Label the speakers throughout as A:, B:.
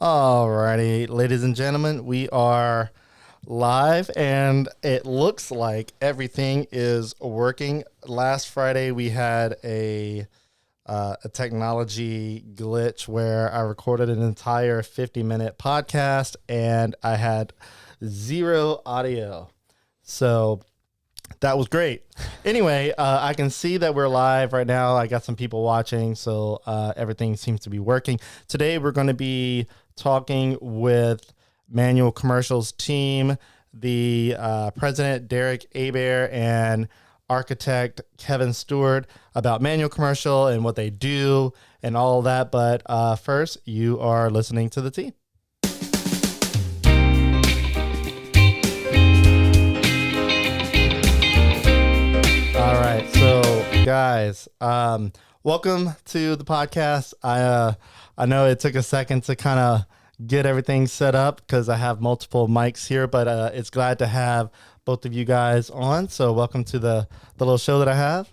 A: Alrighty, ladies and gentlemen, we are live and it looks like everything is working. Last Friday we had a technology glitch where I recorded an entire 50-minute podcast and I had zero audio. So that was great. Anyway, I can see that we're live right now. I got some people watching, so everything seems to be working. Today, we're going to be talking with Manuel Commercial's team, the president, Derek Hebert, and architect Kevin Stewart about Manuel Commercial and what they do and all of that. But first, you are listening to the team. All right, so guys, welcome to the podcast. I know it took a second to kind of get everything set up because I have multiple mics here, but it's glad to have both of you guys on. So welcome to the little show that I have.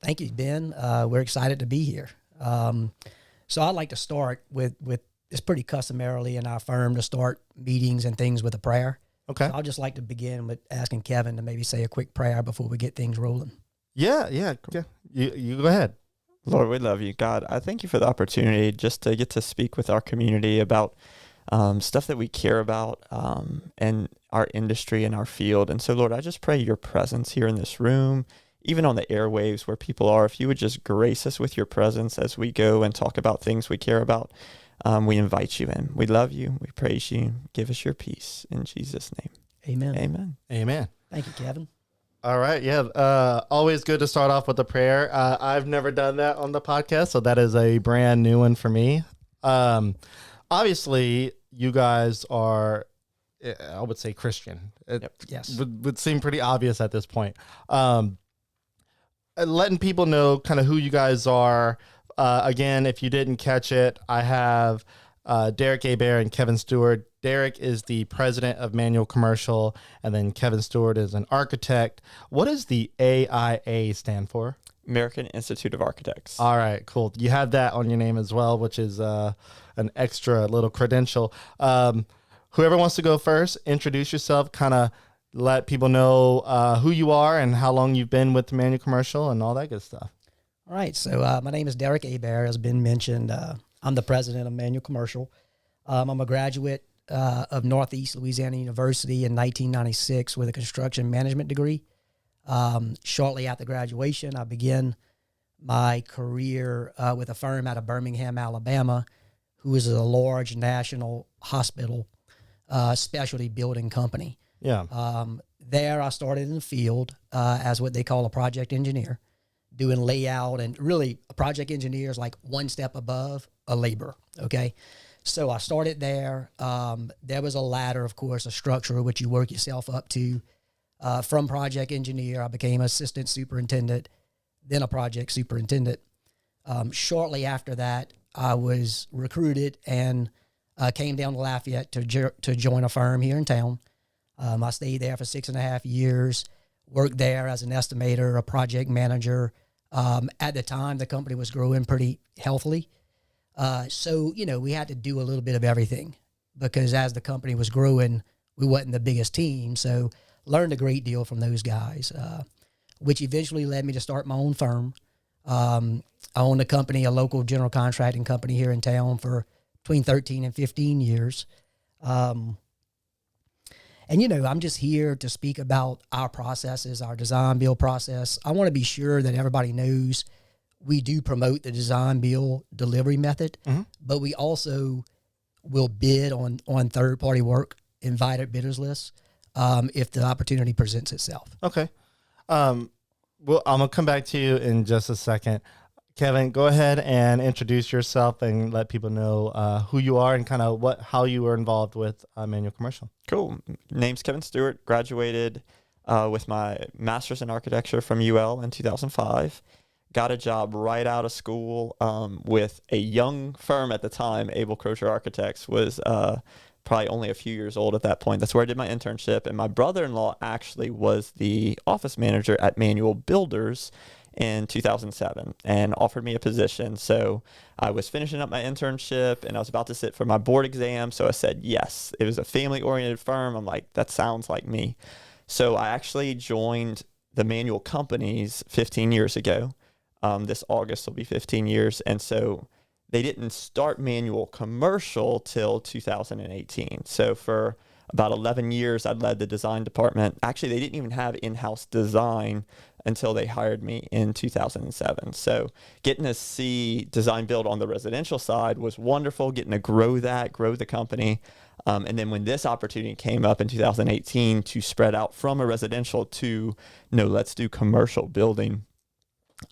B: Thank you, Ben. We're excited to be here. So I'd like to start with it's pretty customarily in our firm to start meetings and things with a prayer.
A: Okay.
B: So I'd just like to begin with asking Kevin to maybe say a quick prayer before we get things rolling.
A: Yeah. You go ahead.
C: Lord, we love you. God, I thank you for the opportunity just to get to speak with our community about stuff that we care about and our industry and our field. And so, Lord, I just pray your presence here in this room, even on the airwaves where people are. If you would just grace us with your presence as we go and talk about things we care about, we invite you in. We love you. We praise you. Give us your peace. In Jesus' name.
B: Amen.
C: Amen.
A: Amen.
B: Thank you, Kevin.
A: All right. Yeah. Always good to start off with a prayer. I've never done that on the podcast, so that is a brand new one for me. Obviously, you guys are, I would say, Christian. It
B: Yes.
A: would seem pretty obvious at this point. Letting people know kind of who you guys are. Again, if you didn't catch it, I have Derek Hebert and Kevin Stewart. Derek is the president of Manuel Commercial, and then Kevin Stewart is an architect. What does the AIA stand for?
C: American Institute of Architects.
A: All right, cool. You have that on your name as well, which is an extra little credential. Whoever wants to go first, introduce yourself, kind of let people know who you are and how long you've been with Manuel Commercial and all that good stuff.
B: All right. So my name is Derek Hebert, as been mentioned. I'm the president of Manuel Commercial. I'm a graduate of Northeast Louisiana University in 1996 with a construction management degree. Shortly after graduation, I began my career with a firm out of Birmingham, Alabama, who is a large national hospital specialty building company.
A: Yeah.
B: There I started in the field as what they call a project engineer, doing layout, and really a project engineer is like one step above a laborer, okay? So I started there. There was a ladder, of course, a structure which you work yourself up to. From project engineer, I became assistant superintendent, then a project superintendent. Shortly after that, I was recruited and came down to Lafayette to join a firm here in town. I stayed there for 6.5 years, worked there as an estimator, a project manager. At the time, the company was growing pretty healthily. So, we had to do a little bit of everything because as the company was growing, we wasn't the biggest team. So learned a great deal from those guys, which eventually led me to start my own firm. I owned a company, a local general contracting company here in town for between 13 and 15 years. And, I'm just here to speak about our processes, our design build process. I want to be sure that everybody knows we do promote the design build delivery method, but we also will bid on third-party work, invited bidders lists, if the opportunity presents itself.
A: Okay. Well, I'm going to come back to you in just a second. Kevin, go ahead and introduce yourself and let people know who you are and kind of how you were involved with Manuel Commercial.
C: Cool. Name's Kevin Stewart. Graduated with my master's in architecture from UL in 2005. Got a job right out of school with a young firm at the time, Abel Crocher Architects, was probably only a few years old at that point. That's where I did my internship. And my brother-in-law actually was the office manager at Manuel Builders in 2007 and offered me a position. So I was finishing up my internship and I was about to sit for my board exam. So I said yes. It was a family-oriented firm. I'm like, that sounds like me. So I actually joined the Manuel companies 15 years ago. This August will be 15 years. And so they didn't start Manuel Commercial till 2018. So for about 11 years, I led the design department. Actually, they didn't even have in-house design until they hired me in 2007. So getting to see design build on the residential side was wonderful, getting to grow the company. And then when this opportunity came up in 2018 to spread out from a residential to, no, let's do commercial building,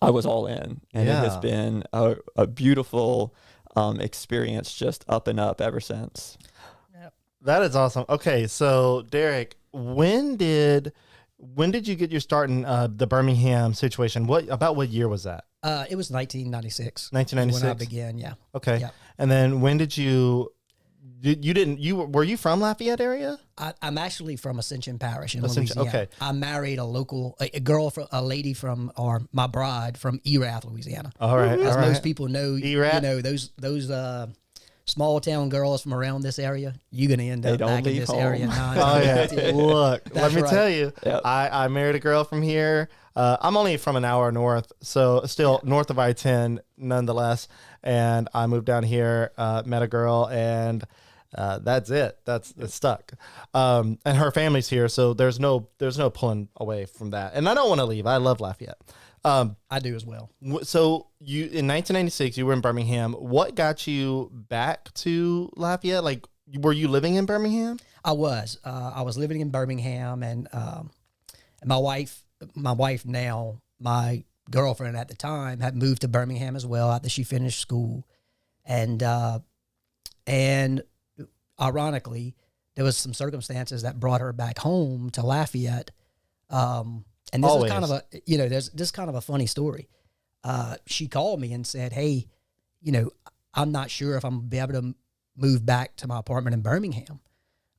C: I was all in. And it has been a beautiful experience, just up and up ever since.
A: That is awesome. Okay, so Derek, when did you get your start in the Birmingham situation? What year was that?
B: It was 1996.
A: 1996
B: when I began. Yeah.
A: Okay.
B: Yep.
A: And then when did you were you from Lafayette area?
B: I'm actually from Ascension Parish in
A: Ascension,
B: Louisiana.
A: okay.
B: I married a lady from, or my bride from Erath, Louisiana.
A: All right.
B: As
A: all right.
B: most people know,
A: Erath?
B: those small town girls from around this area, you're going to end up
C: don't
B: back in
C: leave
B: this
C: home.
B: area.
A: Oh yeah. Look, let
B: That's
A: me
B: right.
A: tell you,
C: Yep.
A: I married a girl from here. I'm only from an hour north, so still north of I-10 nonetheless. And I moved down here, met a girl, and that's it. It's stuck. And her family's here, so there's no pulling away from that. And I don't want to leave. I love Lafayette.
B: I do as well.
A: So you in 1996, you were in Birmingham. What got you back to Lafayette? Like, were you living in Birmingham?
B: I was living in Birmingham, and my wife now, my girlfriend at the time, had moved to Birmingham as well after she finished school, and ironically, there was some circumstances that brought her back home to Lafayette. And this is kind of this kind of a funny story. She called me and said, "Hey, I'm not sure if I'm gonna be able to move back to my apartment in Birmingham."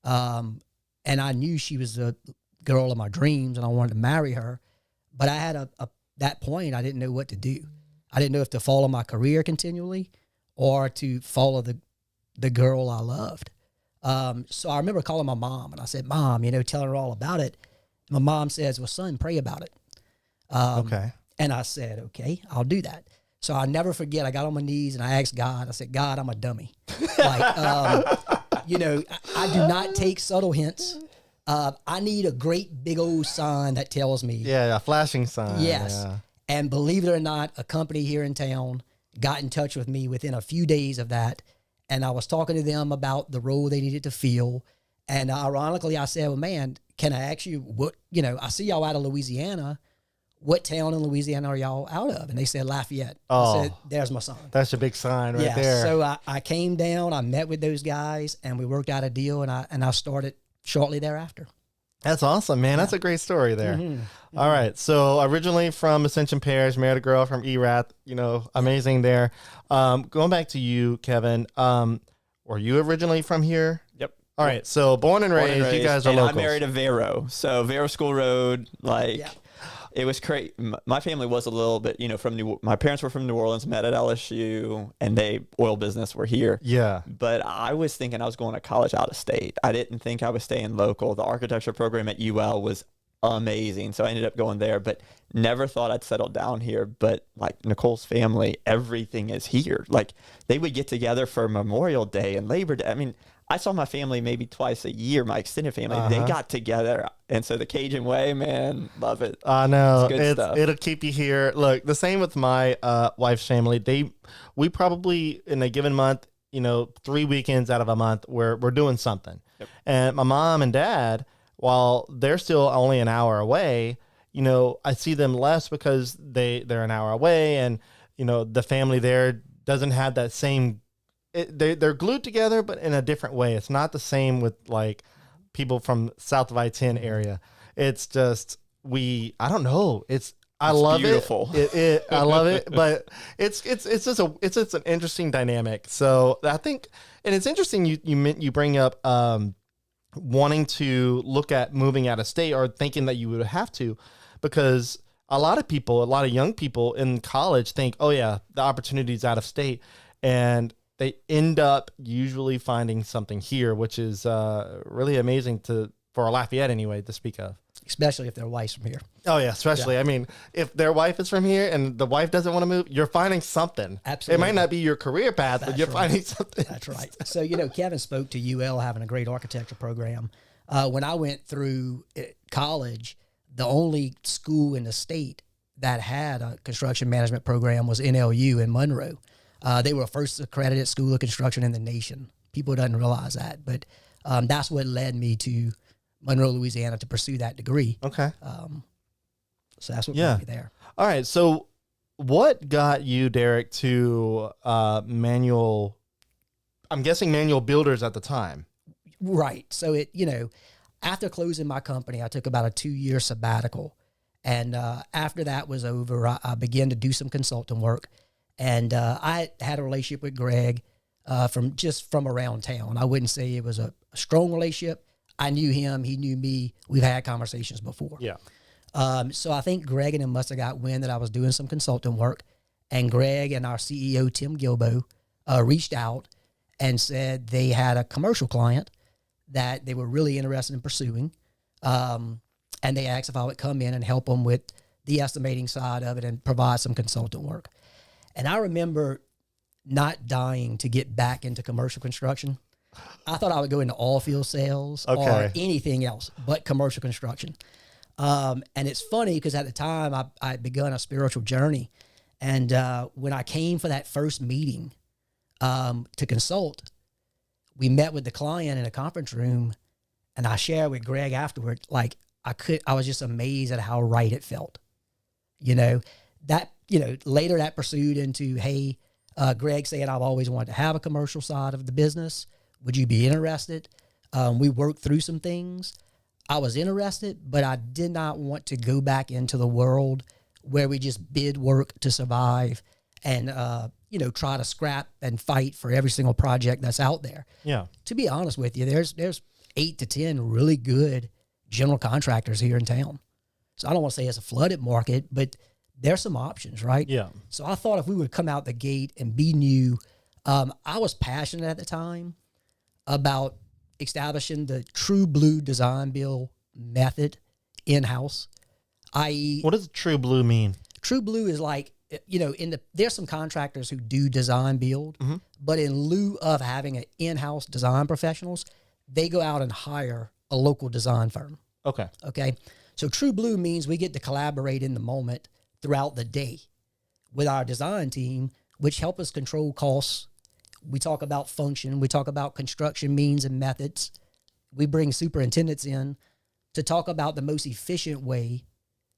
B: And I knew she was the girl of my dreams, and I wanted to marry her. But I had that point, I didn't know what to do. I didn't know if to follow my career continually or to follow the girl I loved. So I remember calling my mom, and I said, "Mom, tell her all about it." My mom says, "Well, son, pray about it."
A: Okay.
B: And I said, "Okay, I'll do that." So I'll never forget, I got on my knees and I asked God, I said, "God, I'm a dummy. I do not take subtle hints. I need a great big old sign that tells me."
A: Yeah, a flashing sign.
B: Yes.
A: Yeah.
B: And believe it or not, a company here in town got in touch with me within a few days of that. And I was talking to them about the role they needed to fill. And ironically, I said, "Well, man, can I ask you what, I see y'all out of Louisiana. What town in Louisiana are y'all out of?" And they said, "Lafayette." I said, "There's my sign."
A: That's a big sign right there.
B: So I came down, I met with those guys, and we worked out a deal, and I started shortly thereafter.
A: That's awesome, man. That's a great story there.
B: Mm-hmm.
A: All right. So originally from Ascension Parish, married a girl from Erath, amazing there. Going back to you, Kevin, were you originally from here?
C: Yep.
A: All right. So born and raised, you guys are locals.
C: I married a Vero. So Vero School Road, it was crazy. My family was a little bit, my parents were from New Orleans, met at LSU, and oil business were here.
A: Yeah.
C: But I was thinking I was going to college out of state. I didn't think I was staying local. The architecture program at UL was amazing. So I ended up going there, but never thought I'd settle down here. But like Nicole's family, everything is here. Like they would get together for Memorial Day and Labor Day. I mean, I saw my family maybe twice a year, my extended family. They got together. And so the Cajun way, man, love it.
A: I know.
C: It's good stuff.
A: It'll keep you here. Look, the same with my wife's family. We probably, in a given month, 3 weekends out of a month, we're doing something. Yep. And my mom and dad, while they're still only an hour away, I see them less because they're an hour away. And, the family there doesn't have that same... They're glued together, but in a different way. It's not the same with like people from south of I-10 area. It's just I don't know. I love
C: beautiful.
A: It. I love it, but it's just an interesting dynamic. So I think, and it's interesting you bring up wanting to look at moving out of state or thinking that you would have to, because a lot of young people in college think, oh yeah, the opportunity's out of state, and they end up usually finding something here, which is really amazing for Lafayette anyway to speak of.
B: Especially if their wife's from here.
A: Oh yeah, especially. Yeah. I mean, if their wife is from here and the wife doesn't want to move, you're finding something.
B: Absolutely.
A: It might not be your career path, but you're finding something.
B: That's right. So, Kevin spoke to UL having a great architecture program. When I went through college, the only school in the state that had a construction management program was NLU in Monroe. They were the first accredited school of construction in the nation. People don't realize that, but that's what led me to Monroe, Louisiana, to pursue that degree.
A: Okay.
B: So that's what brought me there.
A: All right. So what got you, Derek, to Manuel, I'm guessing Manuel Builders at the time?
B: Right. So after closing my company, I took about a 2-year sabbatical. And after that was over, I began to do some consulting work. And I had a relationship with Greg from around town. I wouldn't say it was a strong relationship. I knew him. He knew me. We've had conversations before.
A: Yeah.
B: So I think Greg and him must have got wind that I was doing some consulting work. And Greg and our CEO, Tim Gilbo, reached out and said they had a commercial client that they were really interested in pursuing. And they asked if I would come in and help them with the estimating side of it and provide some consultant work. And I remember not dying to get back into commercial construction. I thought I would go into all field sales or anything else but commercial construction. And it's funny because at the time I had begun a spiritual journey. And when I came for that first meeting to consult, we met with the client in a conference room, and I shared with Greg afterward, like I was just amazed at how right it felt. Later that pursued into, hey, Greg saying I've always wanted to have a commercial side of the business. Would you be interested? We worked through some things. I was interested, but I did not want to go back into the world where we just bid work to survive and, try to scrap and fight for every single project that's out there.
A: Yeah.
B: To be honest with you, there's 8 to 10 really good general contractors here in town. So I don't want to say it's a flooded market, but there's some options, right?
A: Yeah.
B: So I thought if we would come out the gate and be new, I was passionate at the time about establishing the true blue design build method in-house, i.e.
A: What does true blue mean?
B: True blue is like, there's some contractors who do design build, but in lieu of having an in-house design professionals, they go out and hire a local design firm.
A: Okay.
B: So true blue means we get to collaborate in the moment throughout the day with our design team, which help us control costs. We talk about function. We talk about construction means and methods. We bring superintendents in to talk about the most efficient way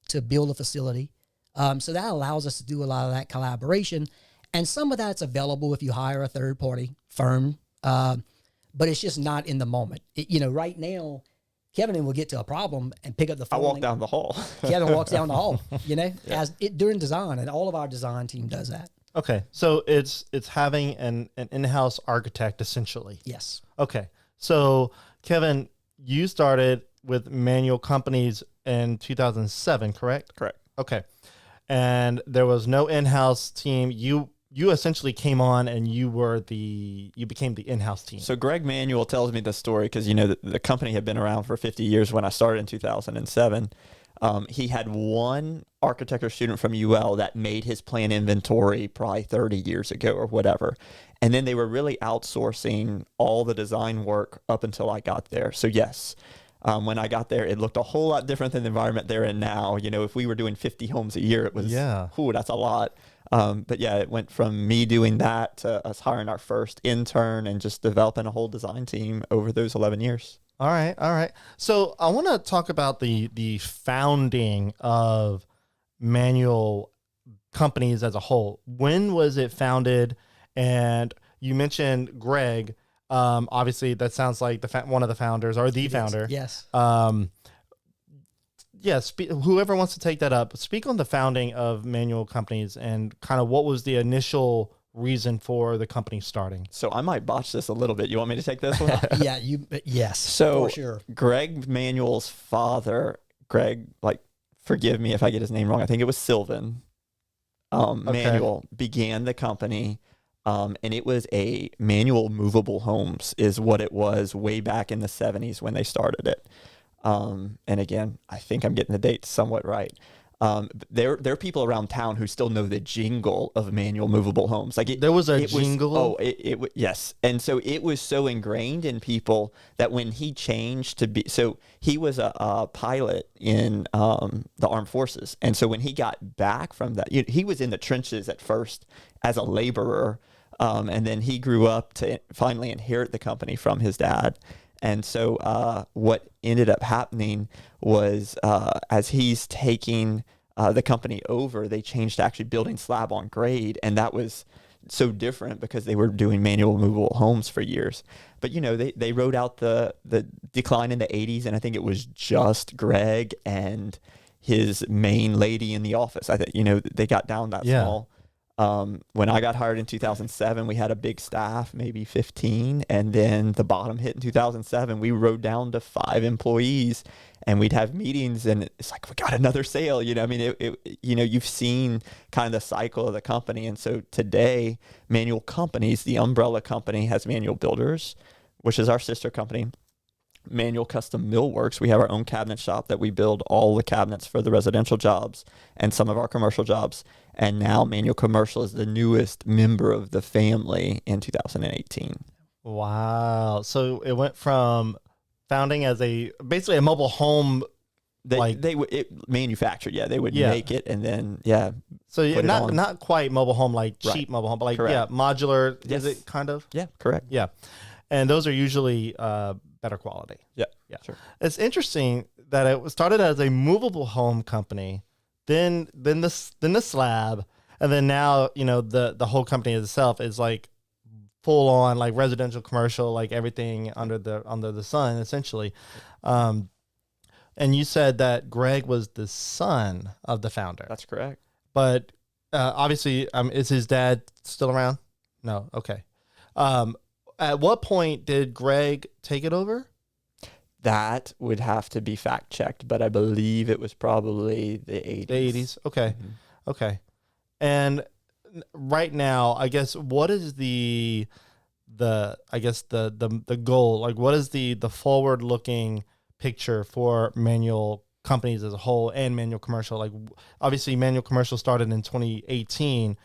B: to build a facility. So that allows us to do a lot of that collaboration. And some of that's available if you hire a third-party firm, but it's just not in the moment. Right now, Kevin will get to a problem and pick up the phone.
C: I walk down the hall.
B: Kevin walks down the hall, during design, and all of our design team does that.
A: Okay, so it's having an in-house architect essentially.
B: Yes.
A: Okay, so Kevin, you started with Manuel Companies in 2007, correct?
C: Correct.
A: Okay, and there was no in-house team. You essentially came on and you became the in-house team.
C: So Greg Manuel tells me the story because the company had been around for 50 years when I started in 2007. He had one architecture student from UL that made his plan inventory probably 30 years ago or whatever. And then they were really outsourcing all the design work up until I got there. So yes, when I got there, it looked a whole lot different than the environment they're in now. If we were doing 50 homes a year, it was, that's a lot. But yeah, it went from me doing that to us hiring our first intern and just developing a whole design team over those 11 years.
A: All right. So I want to talk about the founding of Manuel Companies as a whole. When was it founded? And you mentioned Greg. Obviously, that sounds like one of the founders or the founder.
B: Yes.
A: Yes. Whoever wants to take that up, speak on the founding of Manuel Companies and kind of what was the initial reason for the company starting.
C: So I might botch this a little bit. You want me to take this one?
B: Yes.
C: So
B: for sure.
C: Greg Manuel's father, Greg, forgive me if I get his name wrong. I think it was Sylvan. Manuel began the company, and it was a Manuel Movable Homes is what it was way back in the 70s when they started it. And again, I think I'm getting the dates somewhat right. There are people around town who still know the jingle of Manuel Movable Homes. Like
A: there was a jingle.
C: Yes, and so it was so ingrained in people that when he changed to be, so he was a pilot in the armed forces, and so when he got back from that, he was in the trenches at first as a laborer, and then he grew up to finally inherit the company from his dad. And so what ended up happening was as he's taking the company over, they changed to actually building slab on grade. And that was so different because they were doing Manuel Movable Homes for years. But, they rode out the decline in the 80s. And I think it was just Greg and his main lady in the office. I think, they got down that small. When I got hired in 2007, we had a big staff, maybe 15. And then the bottom hit in 2007. We rode down to 5 employees, and we'd have meetings, and it's like, we got another sale. You've seen kind of the cycle of the company. And so today, Manuel Companies, the umbrella company, has Manuel Builders, which is our sister company. Manuel Custom Millworks. We have our own cabinet shop that we build all the cabinets for the residential jobs and some of our commercial jobs. And now Manuel Commercial is the newest member of the family in 2018.
A: Wow. So it went from founding as basically a mobile home.
C: It manufactured. Yeah. They would make it and then,
A: So not quite mobile home, like cheap mobile home, but modular. Yes. Is it kind of?
C: Yeah. Correct.
A: Yeah. And those are usually, better quality.
C: Yeah.
A: Sure. It's interesting that it started as a movable home company, then the slab, and then now the whole company itself is like full on like residential, commercial, like everything under the sun essentially. And you said that Greg was the son of the founder.
C: That's correct.
A: But obviously, is his dad still around? No. Okay. At what point did Greg take it over?
C: That would have to be fact checked, but I believe it was probably the 80s.
A: The 80s. Okay. Mm-hmm. Okay. And right now, I guess, what is the goal? Like, what is the forward looking picture for Manuel Companies as a whole and Manuel Commercial? Like, obviously Manuel Commercial started in 2018.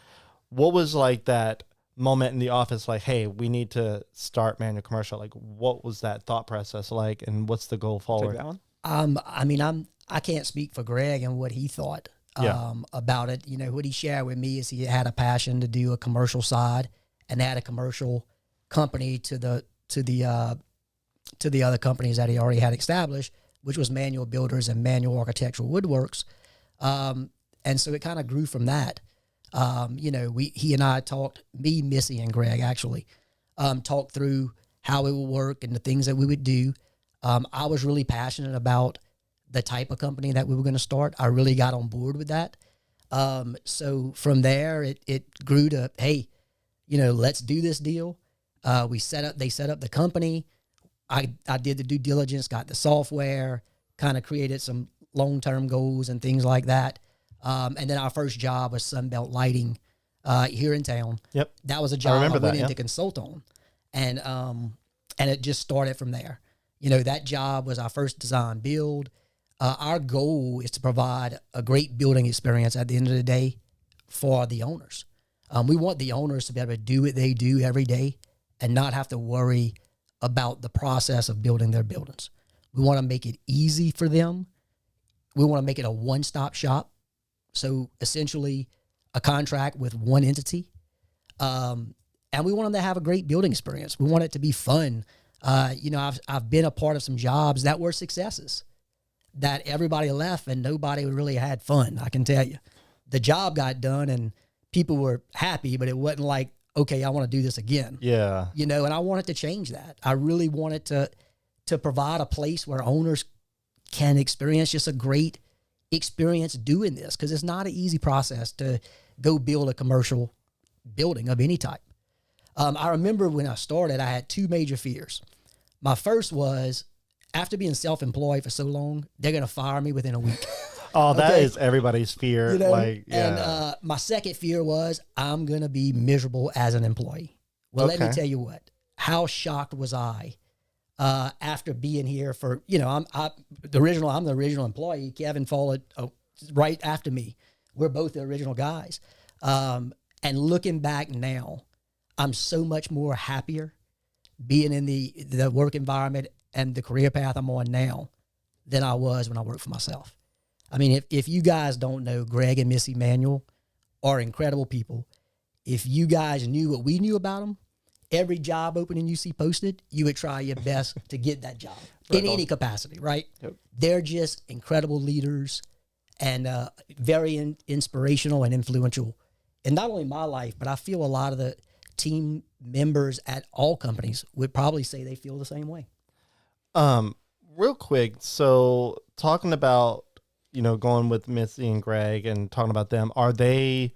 A: What was like that moment in the office, like, hey, we need to start Manuel Commercial? Like, what was that thought process like, and what's the goal forward?
C: Take that one.
B: I can't speak for Greg and what he thought about it. What he shared with me is he had a passion to do a commercial side and add a commercial company to the other companies that he already had established, which was Manuel Builders and Manuel Architectural Woodworks. And so it kind of grew from that. He and I talked, me, Missy, and Greg actually, talked through how it would work and the things that we would do. I was really passionate about the type of company that we were going to start. I really got on board with that. So from there, it grew to, hey, let's do this deal. They set up the company. I did the due diligence, got the software, kind of created some long-term goals and things like that. And then our first job was Sunbelt Lighting here in town. Yep. That was a job I went in to consult on. And it just started from there. That job was our first design build. Our goal is to provide a great building experience at the end of the day for the owners. We want the owners to be able to do what they do every day and not have to worry about the process of building their buildings. We want to make it easy for them. We want to make it a one-stop shop. So essentially a contract with one entity. And we want them to have a great building experience. We want it to be fun. I've been a part of some jobs that were successes that everybody left and nobody really had fun. I can tell you, the job got done and people were happy, but it wasn't like, okay, I want to do this again.
A: Yeah.
B: And I wanted to change that. I really wanted to provide a place where owners can experience just a great experience doing this, because it's not an easy process to go build a commercial building of any type. I remember when I started, I had 2 major fears. My first was, after being self-employed for so long, they're going to fire me within a week.
A: Oh, that
B: Okay?
A: is everybody's fear.
B: You know,
A: Like, yeah.
B: and my second fear was I'm going to be miserable as an employee. Well, let me
A: Okay.
B: tell you what, how shocked was I after being here for, I'm the original employee. Kevin followed right after me. We're both the original guys. And looking back now, I'm so much more happier being in the work environment and the career path I'm on now than I was when I worked for myself. I mean, if you guys don't know, Greg and Missy Manuel are incredible people. If you guys knew what we knew about them, every job opening you see posted, you would try your best to get that job in any capacity, right?
C: Yep.
B: They're just incredible leaders and very inspirational and influential in not only my life, but I feel a lot of the team members at all companies would probably say they feel the same way.
A: Real quick, so talking about, going with Missy and Greg and talking about them, are they,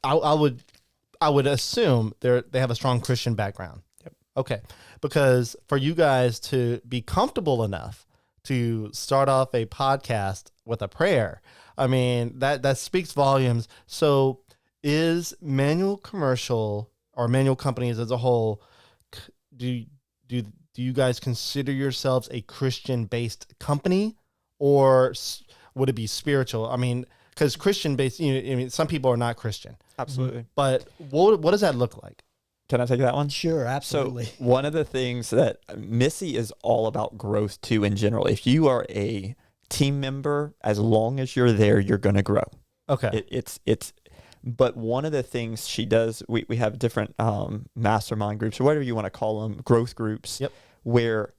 A: I would assume they have a strong Christian background.
C: Yep.
A: Okay. Because for you guys to be comfortable enough to start off a podcast with a prayer, I mean, that speaks volumes. So is Manuel Commercial or Manuel Companies as a whole, do you guys consider yourselves a Christian-based company, or would it be spiritual? I mean, because Christian-based, some people are not Christian.
C: Absolutely.
A: But what does that look like?
C: Can I take that one?
B: Sure, absolutely.
C: So one of the things that Missy is all about growth too in general. If you are a team member, as long as you're there, you're going to grow.
A: Okay.
C: But one of the things she does, we have different mastermind groups or whatever you want to call them, growth groups,
A: Yep.
C: where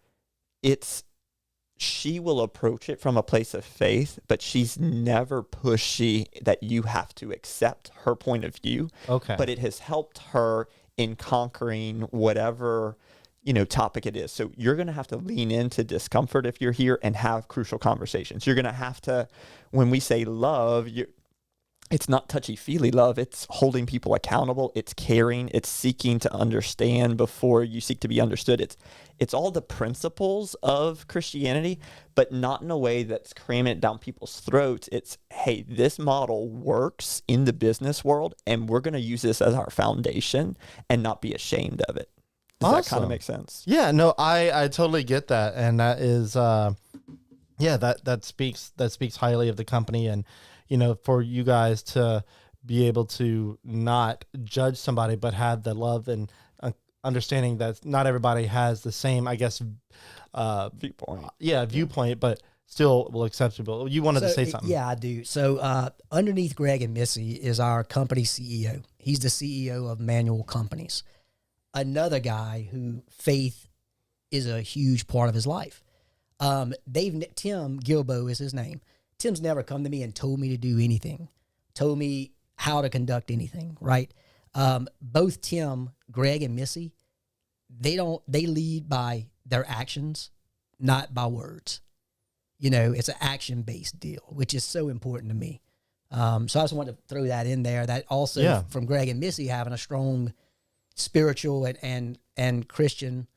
C: she will approach it from a place of faith, but she's never pushy that you have to accept her point of view.
A: Okay.
C: But it has helped her in conquering whatever, topic it is. So you're going to have to lean into discomfort if you're here and have crucial conversations. You're going to have to, when we say love, it's not touchy-feely love. It's holding people accountable. It's caring. It's seeking to understand before you seek to be understood. It's all the principles of Christianity, but not in a way that's cramming it down people's throats. It's, hey, this model works in the business world, and we're going to use this as our foundation and not be ashamed of it. Does that kind of make sense?
A: Yeah, no, I totally get that. And that is, that speaks highly of the company. And, for you guys to be able to not judge somebody, but have the love and understanding that not everybody has the same, I guess, viewpoint, but still will acceptable. You wanted to say something.
B: Yeah, I do. So underneath Greg and Missy is our company CEO. He's the CEO of Manuel Companies. Another guy who faith is a huge part of his life. Tim Gilbo is his name. Tim's never come to me and told me to do anything, told me how to conduct anything, right? Both Tim, Greg, and Missy, they lead by their actions, not by words. It's an action-based deal, which is so important to me. So I just wanted to throw that in there. That also from Greg and Missy having a strong spiritual and Christian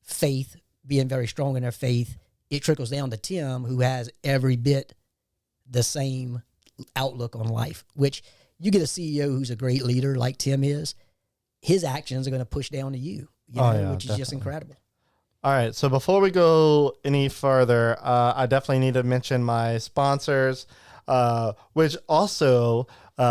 B: faith, being very strong in their faith, it trickles down to Tim, who has every bit the same outlook on life, which you get a CEO who's a great leader like Tim is, his actions are going to push down to you, which is
A: definitely.
B: just incredible.
A: All right. So before we go any further, I definitely need to mention my sponsors, which also,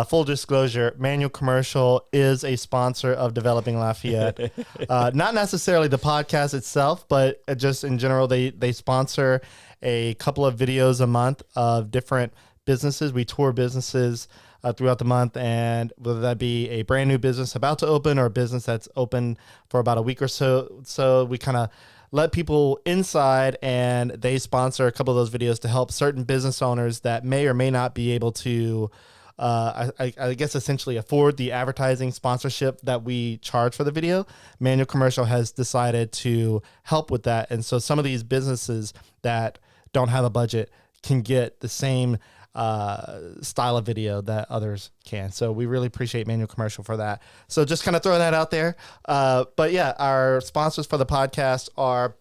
A: full disclosure, Manuel Commercial is a sponsor of Developing Lafayette. Not necessarily the podcast itself, but just in general, they sponsor a couple of videos a month of different businesses. We tour businesses throughout the month, and whether that be a brand new business about to open or a business that's open for about a week or so we kind of let people inside, and they sponsor a couple of those videos to help certain business owners that may or may not be able to I guess essentially afford the advertising sponsorship that we charge for the video. Manuel Commercial has decided to help with that, and so some of these businesses that don't have a budget can get the same style of video that others can. So we really appreciate Manuel Commercial for that. So just kind of throwing that out there. But yeah, our sponsors for the podcast are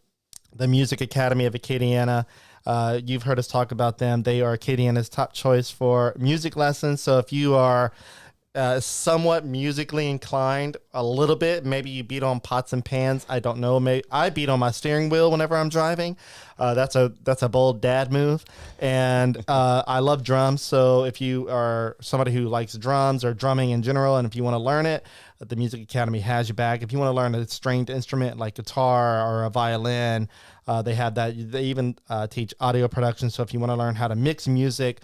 A: the Music Academy of Acadiana, You've heard us talk about them. They are Acadiana's top choice for music lessons. So if you are somewhat musically inclined a little bit, maybe you beat on pots and pans, I don't know, maybe I beat on my steering wheel whenever I'm driving. That's a bold dad move. And I love drums, so if you are somebody who likes drums or drumming in general, and if you want to learn it, the Music Academy has your back. If you want to learn a stringed instrument like guitar or a violin, they have that. They even teach audio production, so if you want to learn how to mix music,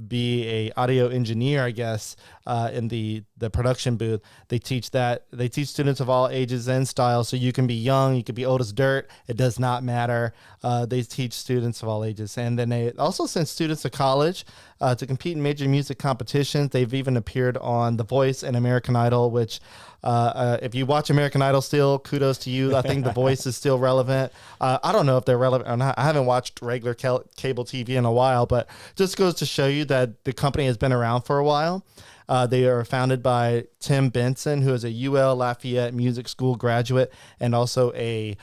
A: be a audio engineer, I guess, in the production booth, they teach that. They teach students of all ages and styles, so you can be young, you can be old as dirt, it does not matter. They teach students of all ages, and then they also send students to college to compete in major music competitions. They've even appeared on The Voice and American Idol, which if you watch American Idol still, kudos to you. I think The Voice is still relevant. I don't know if they're relevant or not. I haven't watched regular cable TV in a while, but just goes to show you that the company has been around for a while. They are founded by Tim Benson, who is a UL Lafayette Music School graduate and also a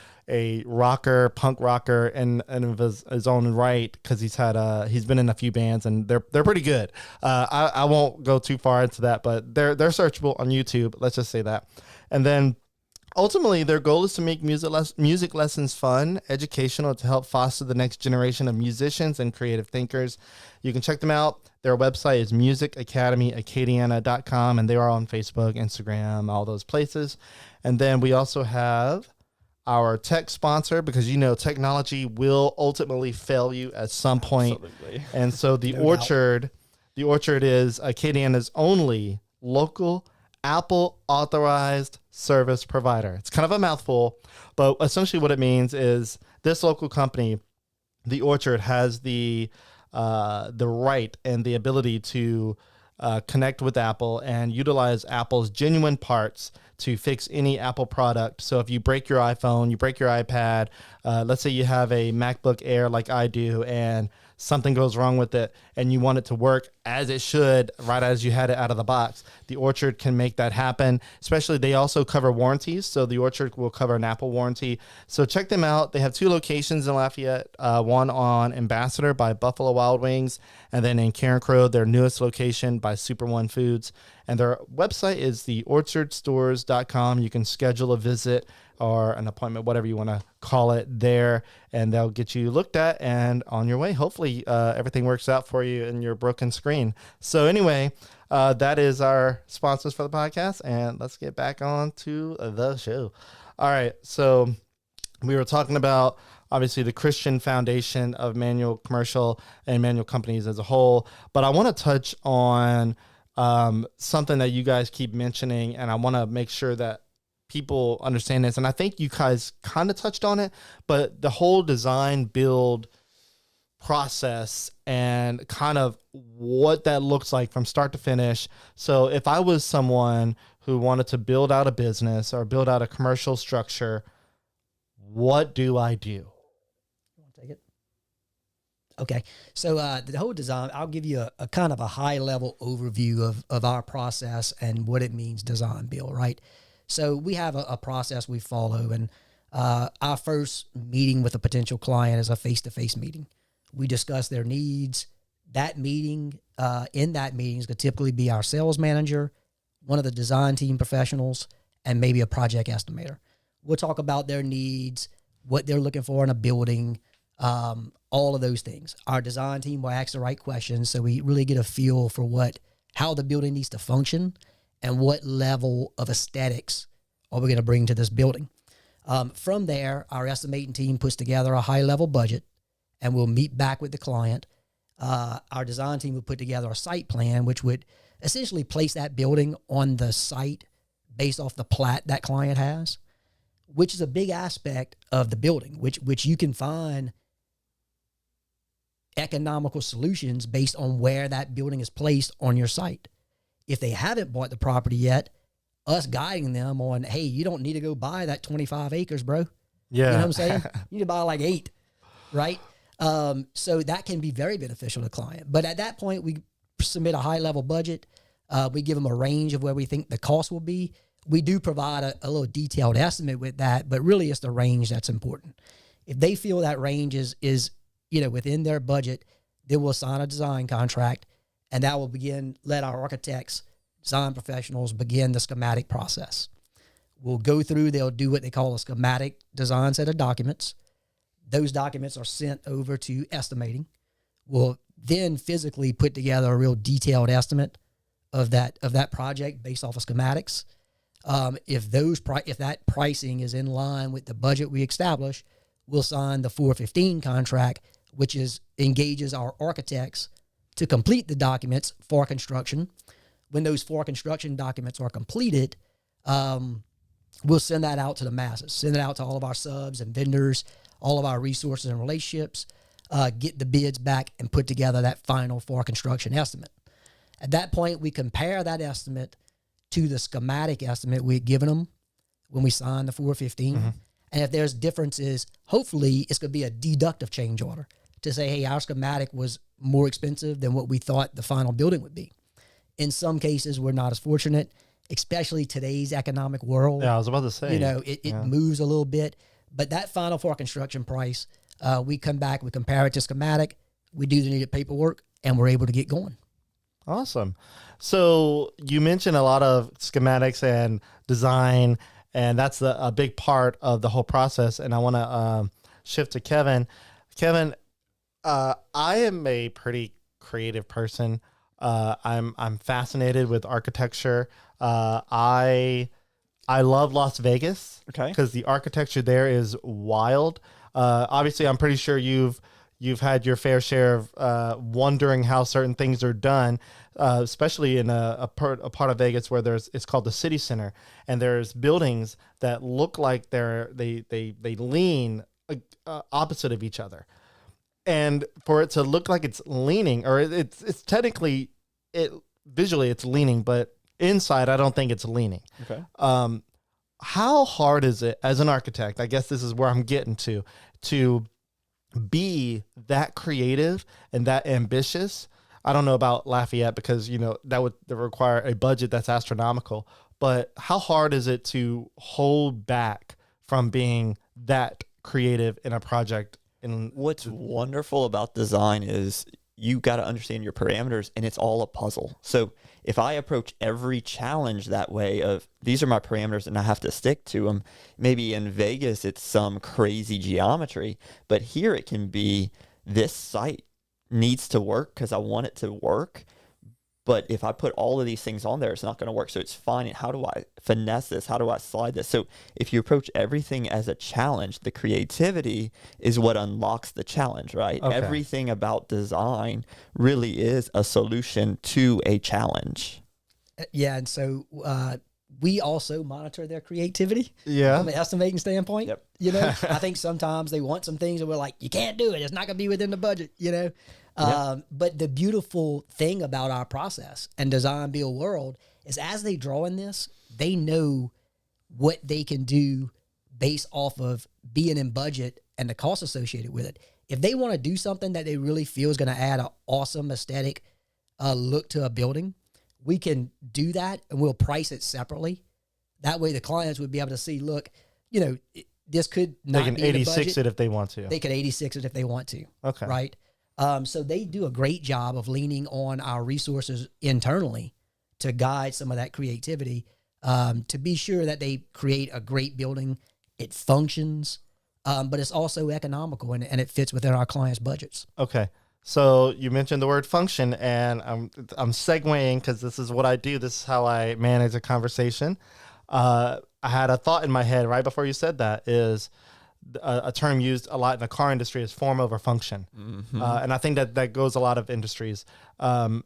A: rocker, punk rocker, and of his own right, because he's been in a few bands and they're pretty good. I won't go too far into that, but they're searchable on YouTube. Let's just say that. And then ultimately, their goal is to make music lessons fun, educational, to help foster the next generation of musicians and creative thinkers. You can check them out. Their website is musicacademyacadiana.com, and they are on Facebook, Instagram, all those places. And then we also have our tech sponsor, because technology will ultimately fail you at some point.
C: Absolutely.
A: And so the Orchard is Acadiana's only local Apple authorized service provider. It's kind of a mouthful, but essentially what it means is this local company, the Orchard, has the right and the ability to connect with Apple and utilize Apple's genuine parts to fix any Apple product. So if you break your iPhone, you break your iPad, let's say you have a MacBook Air like I do, and something goes wrong with it and you want it to work as it should right as you had it out of the box, the Orchard can make that happen. Especially, they also cover warranties, so the Orchard will cover an Apple warranty. So check them out. They have 2 locations in Lafayette, one on Ambassador by Buffalo Wild Wings, and then in Carencro, their newest location by Super One Foods. And their website is theorchardstores.com. You can schedule a visit or an appointment, whatever you want to call it, there, and they'll get you looked at and on your way. Hopefully everything works out for you in your broken screen. So anyway, that is our sponsors for the podcast, and let's get back on to the show. All right, so we were talking about obviously the Christian foundation of Manuel Commercial and Manuel Companies as a whole, but I want to touch on something that you guys keep mentioning, and I want to make sure that people understand this. And I think you guys kind of touched on it, but the whole design build process and kind of what that looks like from start to finish. So if I was someone who wanted to build out a business or build out a commercial structure, what do I do?
B: You want to take it? Okay. So the whole design, I'll give you a kind of a high level overview of our process and what it means, design build, right? So we have a process we follow, and our first meeting with a potential client is a face-to-face meeting. We discuss their needs. That meeting, in that meeting, is going to typically be our sales manager, one of the design team professionals, and maybe a project estimator. We'll talk about their needs, what they're looking for in a building, all of those things. Our design team will ask the right questions, so we really get a feel for how the building needs to function and what level of aesthetics are we going to bring to this building. From there, our estimating team puts together a high-level budget, and we'll meet back with the client. Our design team would put together a site plan, which would essentially place that building on the site based off the plat that client has, which is a big aspect of the building, which you can find economical solutions based on where that building is placed on your site. If they haven't bought the property yet, us guiding them on, hey, you don't need to go buy that 25 acres, bro.
A: Yeah.
B: You know what I'm saying? You need to buy like 8, right? So that can be very beneficial to the client. But at that point, we submit a high-level budget. We give them a range of where we think the cost will be. We do provide a little detailed estimate with that, but really it's the range that's important. If they feel that range is within their budget, then we'll sign a design contract, and that will let our architects, design professionals begin the schematic process. We'll go through, they'll do what they call a schematic design set of documents. Those documents are sent over to estimating. We'll then physically put together a real detailed estimate of that project based off of schematics. If that pricing is in line with the budget we establish, we'll sign the 415 contract, which engages our architects to complete the documents for construction. When those 4 construction documents are completed, we'll send that out to the masses, send it out to all of our subs and vendors, all of our resources and relationships, get the bids back, and put together that final 4 construction estimate. At that point, we compare that estimate to the schematic estimate we had given them when we signed the 415. Mm-hmm. And if there's differences, hopefully it's going to be a deductive change order to say, hey, our schematic was more expensive than what we thought the final building would be. In some cases, we're not as fortunate, especially today's economic world.
A: Yeah, I was about to say.
B: It moves a little bit. But that final 4 construction price, we come back, we compare it to schematic, we do the needed paperwork, and we're able to get going.
A: Awesome. So you mentioned a lot of schematics and design, and that's a big part of the whole process. And I want to shift to Kevin. Kevin, I am a pretty creative person. I'm fascinated with architecture. I love Las Vegas because the architecture there is wild. Obviously, I'm pretty sure you've had your fair share of wondering how certain things are done, especially in a part of Vegas where it's called the city center, and there's buildings that look like they lean opposite of each other, and for it to look like it's leaning, or it's technically visually it's leaning, but inside I don't think it's leaning.
C: Okay.
A: How hard is it as an architect? I guess this is where I'm getting to be that creative and that ambitious. I don't know about Lafayette because, that would require a budget that's astronomical, but how hard is it to hold back from being that creative in a project?
C: What's wonderful about design is you got to understand your parameters, and it's all a puzzle. So if I approach every challenge that way of these are my parameters and I have to stick to them, maybe in Vegas it's some crazy geometry, but here it can be this site needs to work because I want it to work. But if I put all of these things on there, it's not going to work. So it's finding how do I finesse this? How do I slide this? So if you approach everything as a challenge, the creativity is what unlocks the challenge, right? Okay. Everything about design really is a solution to a challenge.
B: Yeah, and so we also monitor their creativity from an estimating standpoint.
C: Yep.
B: I think sometimes they want some things and we're like, you can't do it. It's not going to be within the budget, But the beautiful thing about our process and design build world is as they draw in this, they know what they can do based off of being in budget and the cost associated with it. If they want to do something that they really feel is going to add an awesome aesthetic look to a building, we can do that and we'll price it separately. That way the clients would be able to see, look, this could not be in the budget.
A: They can 86 it if they want to.
B: They could 86 it if they want to.
A: Okay.
B: Right? So they do a great job of leaning on our resources internally to guide some of that creativity, to be sure that they create a great building. It functions, but it's also economical and it fits within our clients' budgets.
A: Okay. So you mentioned the word function, and I'm segueing because this is what I do. This is how I manage a conversation. I had a thought in my head right before you said that is a term used a lot in the car industry is form over function. Mm-hmm. And I think that goes a lot of industries. I'm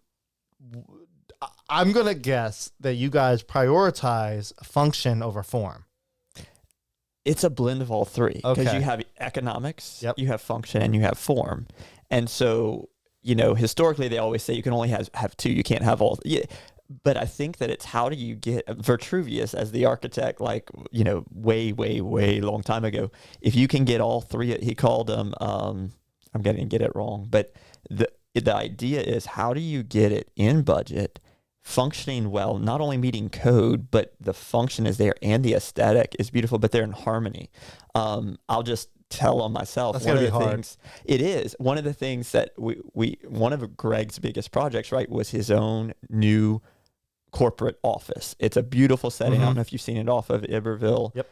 A: going to guess that you guys prioritize function over form.
C: It's a blend of all three because you have economics, you have function, and you have form. And so, historically they always say you can only have two. You can't have all. Yeah. But I think that it's how do you get Vitruvius as the architect, way, way, way long time ago. If you can get all three, he called them, I'm going to get it wrong, but the idea is how do you get it in budget, functioning well, not only meeting code, but the function is there and the aesthetic is beautiful, but they're in harmony. I'll just tell on myself.
A: That's
C: One of
A: gonna
C: the
A: be hard.
C: things it is one of the things that one of Greg's biggest projects, right, was his own new corporate office. It's a beautiful setting. I don't know if you've seen it off of Iberville.
A: Yep.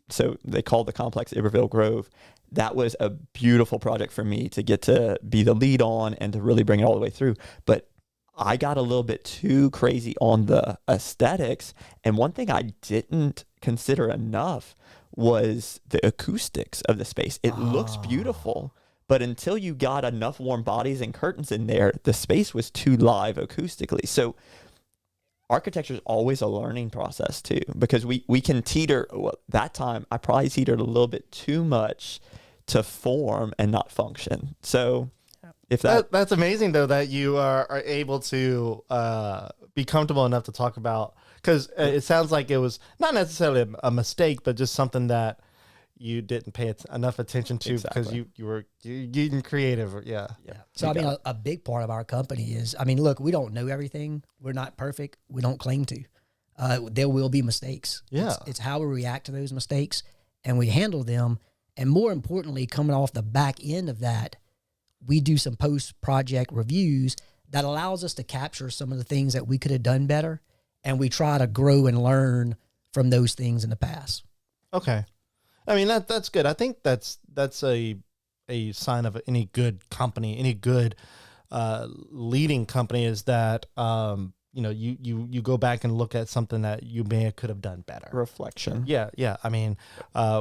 C: So they called the complex Iberville Grove. That was a beautiful project for me to get to be the lead on and to really bring it all the way through. But I got a little bit too crazy on the aesthetics. And one thing I didn't consider enough was the acoustics of the space. It looks beautiful, but until you got enough warm bodies and curtains in there, the space was too live acoustically. So architecture is always a learning process too, because we can teeter. Well, that time I probably teetered a little bit too much to form and not function. So if
A: that's amazing though, that you are able to be comfortable enough to talk about, because it sounds like it was not necessarily a mistake, but just something that you didn't pay enough attention to because you were getting creative. Yeah.
B: So I mean, a big part of our company is, I mean, look, we don't know everything. We're not perfect. We don't claim to. There will be mistakes.
A: Yeah.
B: It's how we react to those mistakes and we handle them. And more importantly, coming off the back end of that, we do some post-project reviews that allows us to capture some of the things that we could have done better. And we try to grow and learn from those things in the past.
A: Okay. I mean, that's good. I think that's a sign of any good company, any good leading company, is that you go back and look at something that you could have done better.
C: reflection.
A: Yeah. I mean,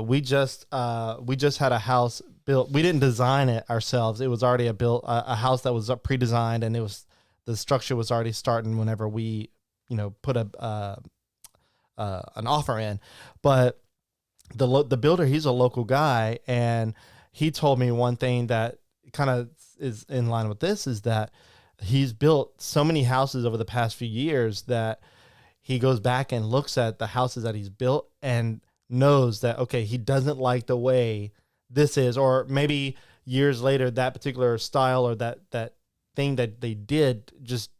A: we just had a house built. We didn't design it ourselves. It was already a house that was pre-designed, and the structure was already starting whenever we put an offer in, but the builder, he's a local guy, and he told me one thing that kind of is in line with this, is that he's built so many houses over the past few years that he goes back and looks at the houses that he's built and knows that, okay, he doesn't like the way this is, or maybe years later that particular style or that thing that they did just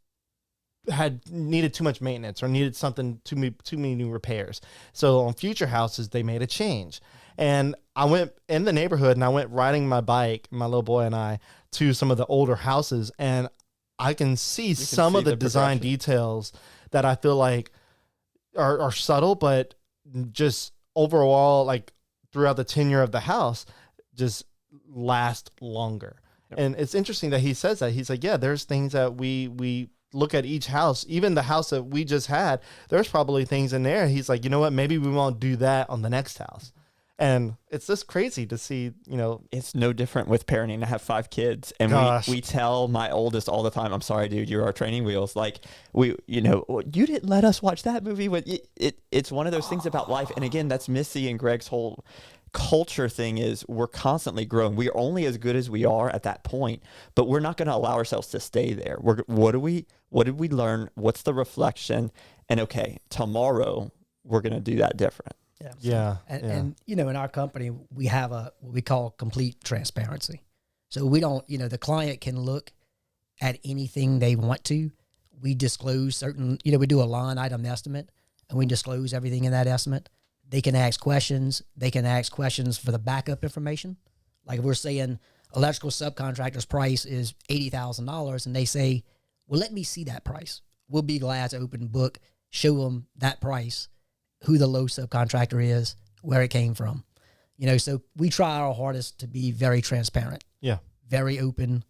A: had needed too much maintenance or needed too many new repairs. So on future houses, they made a change. And I went in the neighborhood and I went riding my bike, my little boy and I, to some of the older houses, and I can see some of the design details that I feel like are subtle, but just overall, like throughout the tenure of the house, just last longer. Yep. And it's interesting that he says that. He's like, yeah, there's things that we look at each house, even the house that we just had, there's probably things in there. He's like, you know what, maybe we won't do that on the next house. And it's just crazy to see,
C: It's no different with parenting. I have 5 kids, and we tell my oldest all the time, I'm sorry, dude, you're our training wheels. Like, you didn't let us watch that movie. It's one of those things about life. And again, that's Missy and Greg's whole culture thing, is we're constantly growing. We are only as good as we are at that point, but we're not going to allow ourselves to stay there. What did we learn? What's the reflection? And okay, tomorrow we're going to do that different.
A: Yeah.
B: And in our company, we have what we call complete transparency. So we don't, the client can look at anything they want to. We disclose certain, we do a line item estimate, and we disclose everything in that estimate. They can ask questions. They can ask questions for the backup information. Like if we're saying electrical subcontractor's price is $80,000, and they say, well, let me see that price. We'll be glad to open book, show them that price, who the low subcontractor is, where it came from. So we try our hardest to be very transparent.
A: Yeah.
B: Very open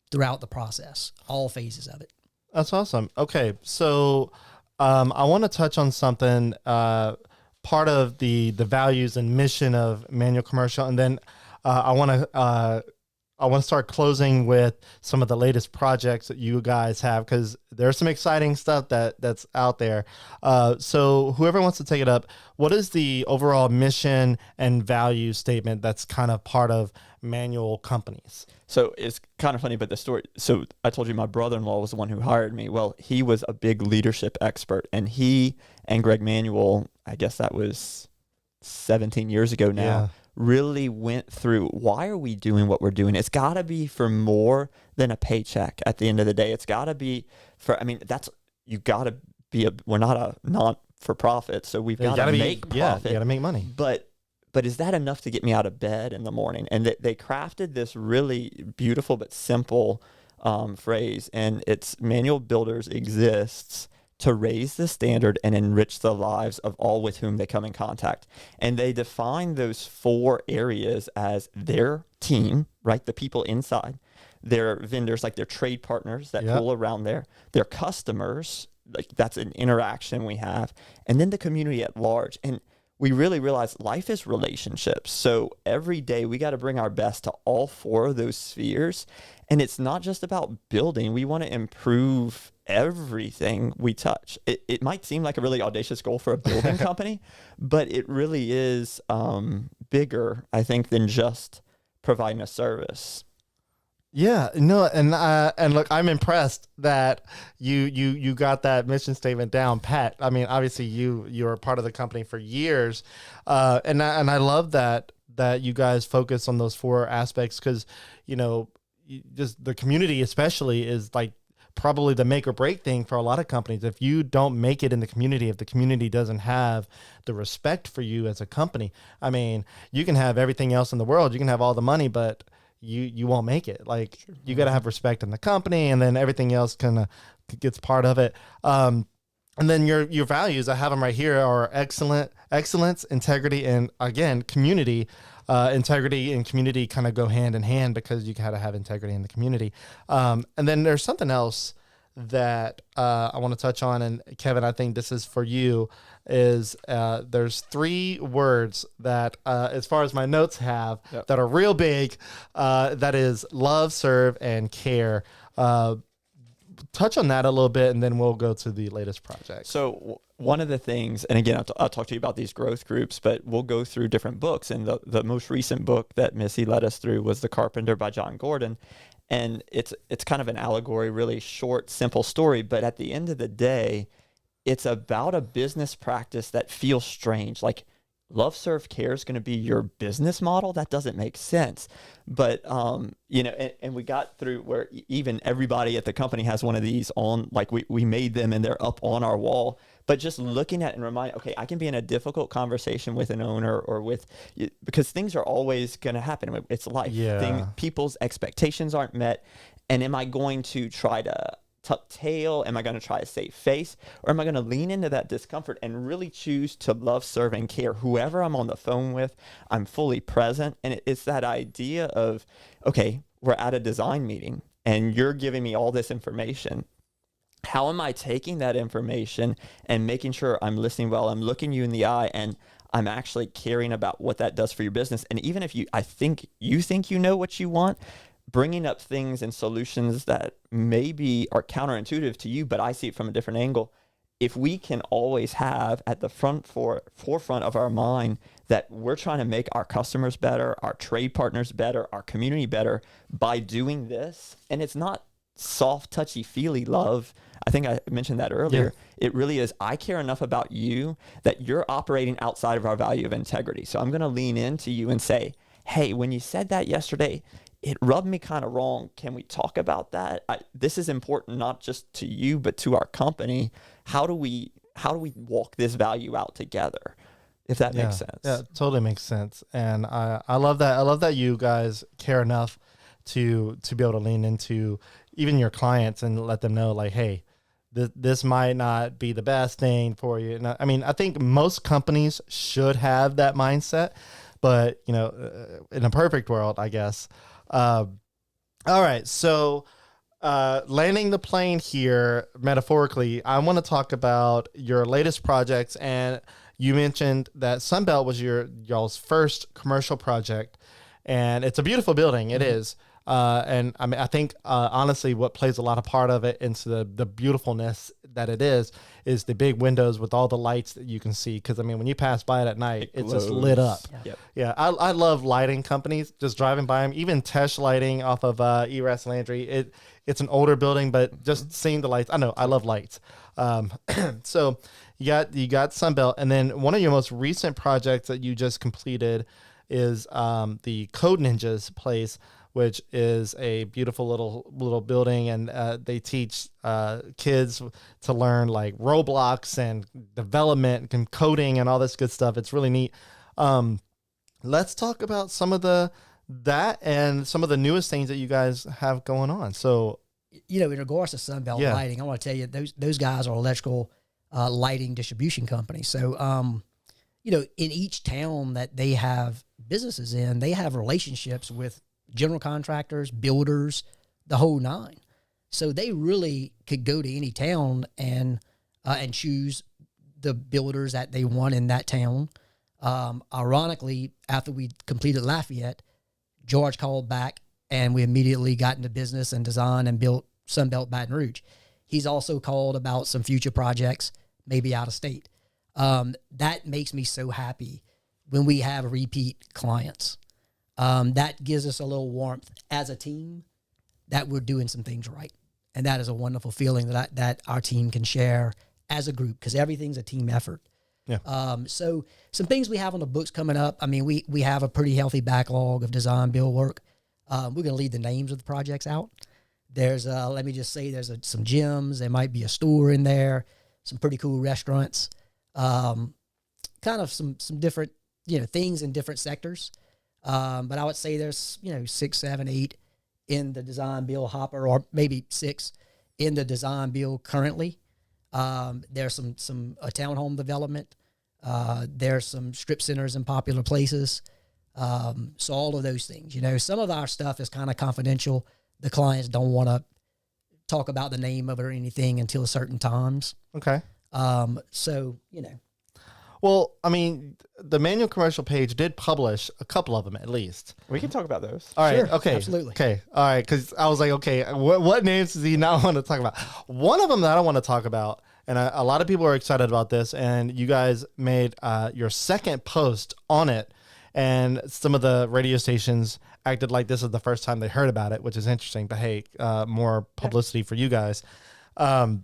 B: throughout the process, all phases of it.
A: That's awesome. Okay. So I want to touch on something, part of the values and mission of Manuel Commercial. And then I want to start closing with some of the latest projects that you guys have, because there's some exciting stuff that's out there. So whoever wants to take it up, what is the overall mission and value statement that's kind of part of Manuel Companies?
C: So it's kind of funny, but the story, so I told you my brother-in-law was the one who hired me. Well, he was a big leadership expert, and he and Greg Manuel, I guess that was 17 years ago now, really went through, why are we doing what we're doing? It's got to be for more than a paycheck at the end of the day. It's got to be for, you got to be we're not a non-for-profit, so we've got to make profit.
A: Yeah, you got to make money.
C: But but is that enough to get me out of bed in the morning? And they crafted this really beautiful but simple phrase, and it's Manuel Builders exists to raise the standard and enrich the lives of all with whom they come in contact. And they define those 4 areas as their team, right? The people inside, their vendors, like their trade partners that pull around there, their customers, like that's an interaction we have, and then the community at large. And we really realize life is relationships. So every day we got to bring our best to all 4 of those spheres. And it's not just about building. We want to improve everything we touch. It might seem like a really audacious goal for a building company, but it really is bigger, I think, than just providing a service.
A: Yeah, no, and look, I'm impressed that you got that mission statement down pat. I mean, obviously you were part of the company for years, and I love that you guys focus on those 4 aspects, because just the community especially is like probably the make or break thing for a lot of companies. If you don't make it in the community, if the community doesn't have the respect for you as a company, I mean, you can have everything else in the world, you can have all the money, but you won't make it. Like, you got to have respect in the company, and then everything else kind of gets part of it. And then your values, I have them right here, are excellence, integrity, and again, community. Integrity and community kind of go hand in hand, because you got to have integrity in the community. And then there's something else that I want to touch on, and Kevin, I think this is for you, is there's 3 words that, as far as my notes have, that are real big, that is love, serve, and care. Touch on that a little bit, and then we'll go to the latest project.
C: So one of the things, and again, I'll talk to you about these growth groups, but we'll go through different books. And the most recent book that Missy led us through was The Carpenter by John Gordon. And it's kind of an allegory, really short, simple story. But at the end of the day, it's about a business practice that feels strange. Like, love, serve, care is going to be your business model. That doesn't make sense. But, and we got through where even everybody at the company has one of these on, like we made them and they're up on our wall. But just looking at and reminding, okay, I can be in a difficult conversation with an owner or because things are always going to happen. It's life. People's expectations aren't met. And am I going to try to tuck tail? Am I going to try to save face? Or am I going to lean into that discomfort and really choose to love, serve, and care whoever I'm on the phone with? I'm fully present. And it's that idea of, okay, we're at a design meeting and you're giving me all this information. How am I taking that information and making sure I'm listening well, I'm looking you in the eye, and I'm actually caring about what that does for your business? And even if I think you know what you want, bringing up things and solutions that maybe are counterintuitive to you, but I see it from a different angle. If we can always have at the forefront of our mind that we're trying to make our customers better, our trade partners better, our community better by doing this, and it's not soft, touchy-feely love. I think I mentioned that earlier. Yeah. It really is, I care enough about you that you're operating outside of our value of integrity. So I'm going to lean into you and say, hey, when you said that yesterday, it rubbed me kind of wrong. Can we talk about that? This is important, not just to you, but to our company. How do we walk this value out together? If that makes sense.
A: Yeah, it totally makes sense. And I love that. I love that you guys care enough to be able to lean into even your clients and let them know, like, hey, this might not be the best thing for you. And I mean, I think most companies should have that mindset, but in a perfect world, I guess. All right. So, landing the plane here, metaphorically, I want to talk about your latest projects. And you mentioned that Sunbelt was y'all's first commercial project, and it's a beautiful building. It is. And I mean, I think, honestly, what plays a lot of part of it into the beautifulness that it is the big windows with all the lights that you can see. Cause I mean, when you pass by it at night, it's just lit up. Yeah. I love lighting companies, just driving by them, even Tesh Lighting off of, ERAS Landry. It's an older building, but just seeing the lights, I love lights. So you got Sunbelt, and then one of your most recent projects that you just completed is, the Code Ninjas place, which is a beautiful little building, and they teach kids to learn like Roblox and development and coding and all this good stuff. It's really neat. let's talk about some of that and some of the newest things that you guys have going on. So,
B: in regards to Sunbelt Lighting, I want to tell you those guys are electrical lighting distribution company. So, in each town that they have businesses in, they have relationships with general contractors, builders, the whole nine. So they really could go to any town and choose the builders that they want in that town. Ironically, after we completed Lafayette, George called back and we immediately got into business and design and built Sunbelt Baton Rouge. He's also called about some future projects, maybe out of state. That makes me so happy when we have repeat clients. That gives us a little warmth as a team that we're doing some things right. And that is a wonderful feeling that our team can share as a group, because everything's a team effort.
A: Yeah.
B: So some things we have on the books coming up. I mean, we have a pretty healthy backlog of design build work. We're going to leave the names of the projects out. There's let me just say there's some gyms. There might be a store in there, some pretty cool restaurants, kind of some different, things in different sectors. But I would say there's, 6, 7, 8 in the design build hopper, or maybe 6 in the design build currently. There's some townhome development. There's some strip centers in popular places. So all of those things, some of our stuff is kind of confidential. The clients don't want to talk about the name of it or anything until certain times.
A: Okay.
B: So.
A: Well, I mean, the Manuel Commercial page did publish a couple of them at least.
C: We can talk about those.
A: All right.
B: Sure,
A: Okay.
B: absolutely.
A: Okay. All right. Because I was like, okay, what names does he not want to talk about? One of them that I want to talk about, and a lot of people are excited about this, and you guys made your second post on it, and some of the radio stations acted like this is the first time they heard about it, which is interesting. But hey, more publicity for you guys. I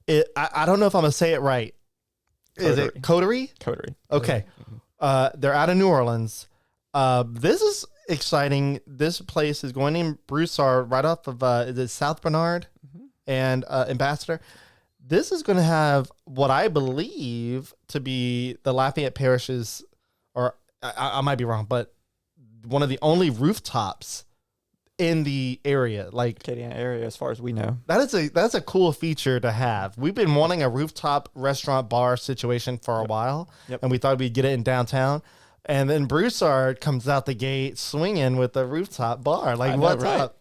A: don't know if I'm gonna say it right. Is it Coterie?
C: Coterie.
A: Okay. They're out of New Orleans. This is exciting. This place is going in Broussard, right off of is it South Bernard and Ambassador. This is going to have what I believe to be the Lafayette Parish's, or I might be wrong, but one of the only rooftops in the area, like
C: Acadiana area, as far as we know.
A: that's a cool feature to have. We've been wanting a rooftop restaurant bar situation for a while, and we thought we'd get it in downtown. And then Broussard comes out the gate swinging with a rooftop bar. Like, what's up?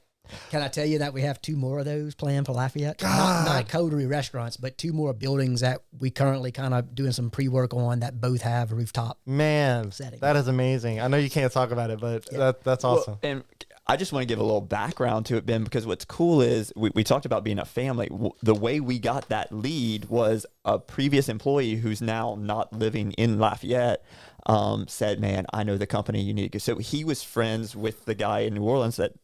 B: Can I tell you that we have 2 more of those planned for Lafayette? Not Coterie restaurants, but 2 more buildings that we currently kind of doing some pre-work on that both have a rooftop.
A: Man,
B: setting.
A: That is amazing. I know you can't talk about it, but that's awesome.
C: Well, and I just want to give a little background to it, Ben, because what's cool is we talked about being a family. The way we got that lead was a previous employee who's now not living in Lafayette said, man, I know the company you need to go. So he was friends with the guy in New Orleans that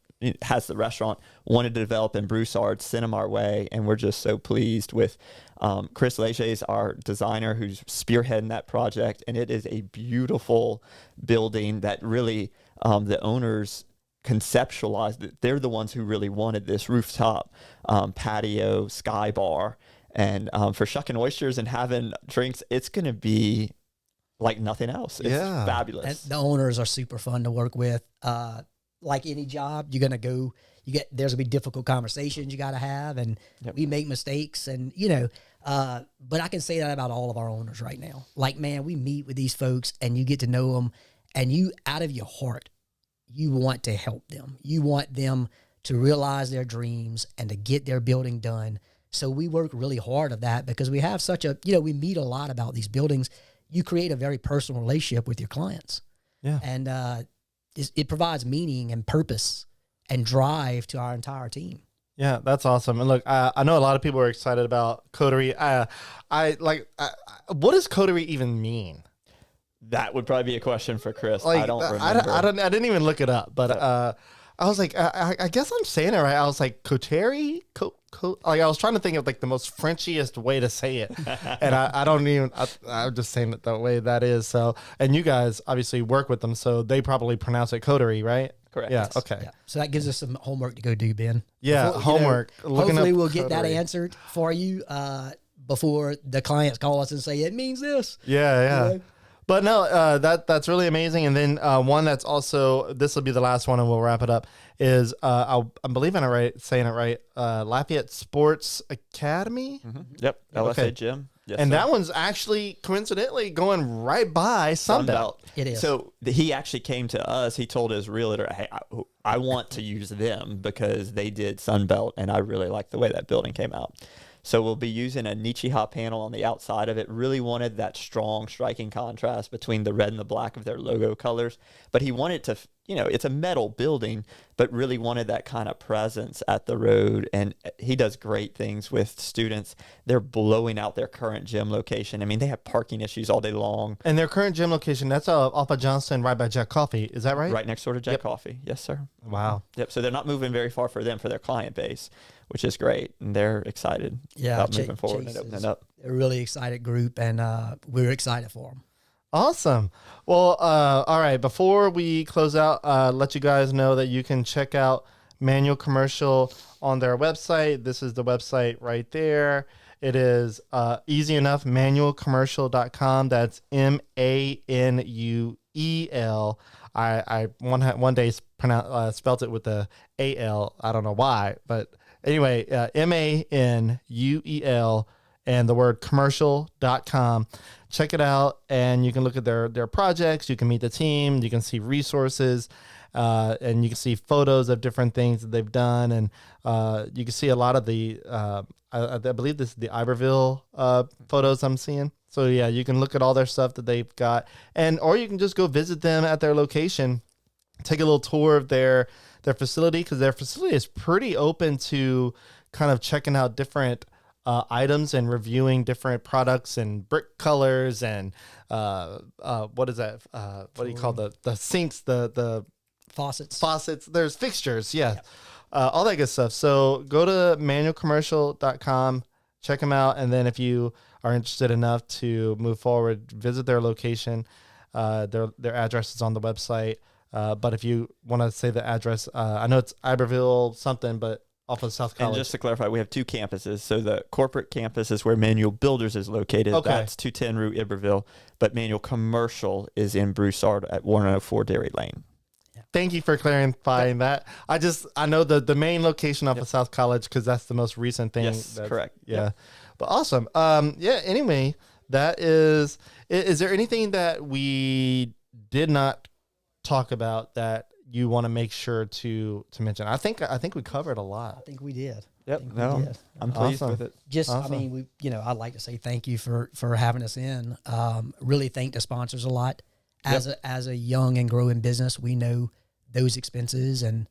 C: has the restaurant, wanted to develop in Broussard, sent him our way, and we're just so pleased with Chris Leger is our designer who's spearheading that project, and it is a beautiful building that really the owners conceptualized it. They're the ones who really wanted this rooftop patio, sky bar, and for shucking oysters and having drinks, it's going to be like nothing else. It's fabulous.
B: And the owners are super fun to work with. Like any job, you're gonna go. There's gonna be difficult conversations you got to have, and we make mistakes, and But I can say that about all of our owners right now. Like, man, we meet with these folks, and you get to know them, and you, out of your heart, you want to help them. You want them to realize their dreams and to get their building done. So we work really hard at that because we have such a, we meet a lot about these buildings. You create a very personal relationship with your clients.
A: Yeah.
B: And it provides meaning and purpose and drive to our entire team.
A: Yeah, that's awesome. And look, I know a lot of people are excited about Coterie. What does Coterie even mean?
C: That would probably be a question for Chris.
A: Like,
C: I don't remember.
A: I didn't even look it up, but I was like, I guess I'm saying it right. I was like, Coterie? Like, I was trying to think of like the most Frenchiest way to say it. And I'm just saying it the way that is. So, and you guys obviously work with them, so they probably pronounce it Coterie, right?
C: Correct.
A: Yeah. Okay.
B: Yeah. So that gives us some homework to go do, Ben.
A: Yeah. Homework.
B: Hopefully we'll get that answered for you before the clients call us and say, it means this.
A: Yeah. Yeah. But no, that's really amazing. And then one that's also, this will be the last one and we'll wrap it up, is I'm believing saying it right, Lafayette Sports Academy.
C: Yep. LSA
A: Okay.
C: Gym. Yes,
A: And
C: sir.
A: that one's actually coincidentally going right by Sunbelt.
B: It is.
C: So he actually came to us. He told his realtor, hey, I want to use them because they did Sunbelt, and I really like the way that building came out. So we'll be using a Nichiha panel on the outside of it. Really wanted that strong, striking contrast between the red and the black of their logo colors. But he wanted to, it's a metal building, but really wanted that kind of presence at the road. And he does great things with students. They're blowing out their current gym location. I mean, they have parking issues all day long.
A: And their current gym location, that's off of Johnston, right by Jack Coffee. Is that right?
C: Right next door to Jack Coffee. Yes, sir.
A: Wow.
C: Yep. So they're not moving very far for their client base, which is great. And they're excited about moving forward
B: Chase
C: and opening
B: is
C: up.
B: a really excited group, and we're excited for them.
A: Awesome. Well, all right. Before we close out, let you guys know that you can check out Manuel Commercial on their website. This is the website right there. It is easy enough, manuelcommercial.com. That's Manuel. I one day spelt it with the AL. I don't know why, but anyway, Manuel and the word commercial.com. Check it out, and you can look at their projects. You can meet the team. You can see resources, and you can see photos of different things that they've done, and you can see a lot of the. I believe this is the Iberville photos I'm seeing. So yeah, you can look at all their stuff that they've got, or you can just go visit them at their location, take a little tour of their facility, because their facility is pretty open to kind of checking out different items and reviewing different products and brick colors and what is that? What do you call the sinks? The
B: Faucets.
A: There's fixtures. Yeah. All that good stuff. So go to manuelcommercial.com, check them out. And then if you are interested enough to move forward, visit their location. Their address is on the website. But if you want to say the address, I know it's Iberville something, but off of South College.
C: And just to clarify, we have two campuses. So the corporate campus is where Manuel Builders is located.
A: Okay.
C: That's 210 Rue Iberville. But Manuel Commercial is in Broussard at 104 Dairy Lane.
A: Thank you for clarifying that. I know the main location off of South College because that's the most recent thing.
C: Yes, correct.
A: Yeah.
C: Yep.
A: But awesome. Anyway, that is there anything that we did not talk about that you want to make sure to mention? I think we covered a lot.
B: I think we did.
C: Yep.
B: We
C: No,
B: did.
C: I'm pleased
A: Awesome.
C: with it.
B: Just,
A: Awesome.
B: I mean, I'd like to say thank you for having us in. Really thank the sponsors a lot. As a young and growing business, we know those expenses, and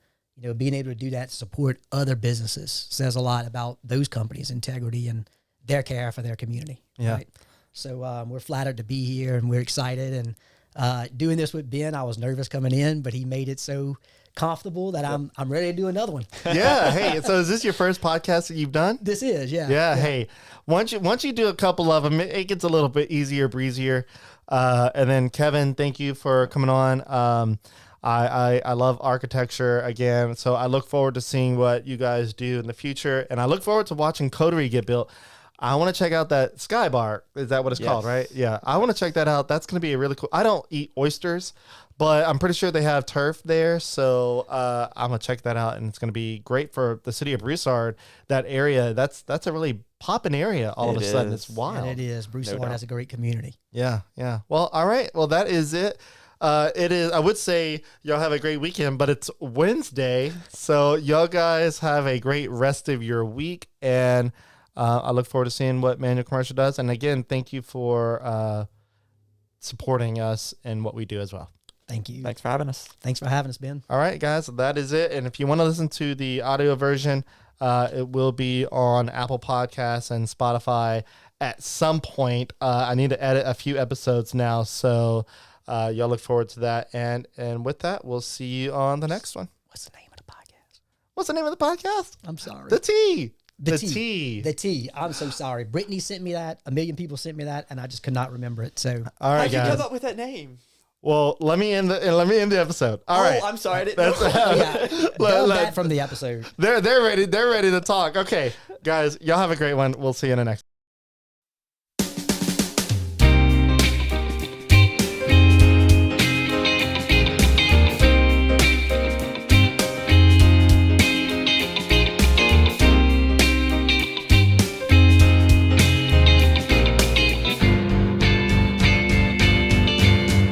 B: being able to do that to support other businesses says a lot about those companies' integrity and their care for their community.
A: Yeah.
B: Right? So we're flattered to be here, and we're excited. And doing this with Ben, I was nervous coming in, but he made it so comfortable that I'm ready to do another one.
A: Yeah. Hey, so is this your first podcast that you've done?
B: This is, yeah.
A: Yeah. Hey, once you do a couple of them, it gets a little bit easier, breezier. And then Kevin, thank you for coming on. I love architecture again, so I look forward to seeing what you guys do in the future, and I look forward to watching Coterie get built. I want to check out that Sky Bar. Is that what it's called, right? Yeah, I want to check that out. That's going to be a really cool. I don't eat oysters, but I'm pretty sure they have turf there, so I'm gonna check that out, and it's going to be great for the city of Broussard. That area, that's a really popping area. All of a sudden, it's wild.
B: And it is. Broussard has a great community.
A: Yeah. Well, all right. Well, that is it. It is. I would say y'all have a great weekend, but it's Wednesday, so y'all guys have a great rest of your week, and I look forward to seeing what Manuel Commercial does. And again, thank you for supporting us and what we do as well.
B: Thank you.
C: Thanks for having us.
B: Thanks for having us, Ben.
A: All right, guys, that is it. And if you want to listen to the audio version, it will be on Apple Podcasts and Spotify at some point. I need to edit a few episodes now, so y'all look forward to that. And with that, we'll see you on the next one.
B: What's the name of the podcast?
A: What's the name of the podcast?
B: I'm sorry.
A: The T.
B: The T. I'm so sorry. Brittany sent me that. A million people sent me that, and I just could not remember it. So,
A: all right,
C: How'd you
A: guys.
C: come up with that name?
A: Well, let me end the episode. All right.
C: I'm sorry. I didn't know.
B: dumb that from the episode.
A: They're ready. They're ready to talk. Okay, guys, y'all have a great one. We'll see you in the next.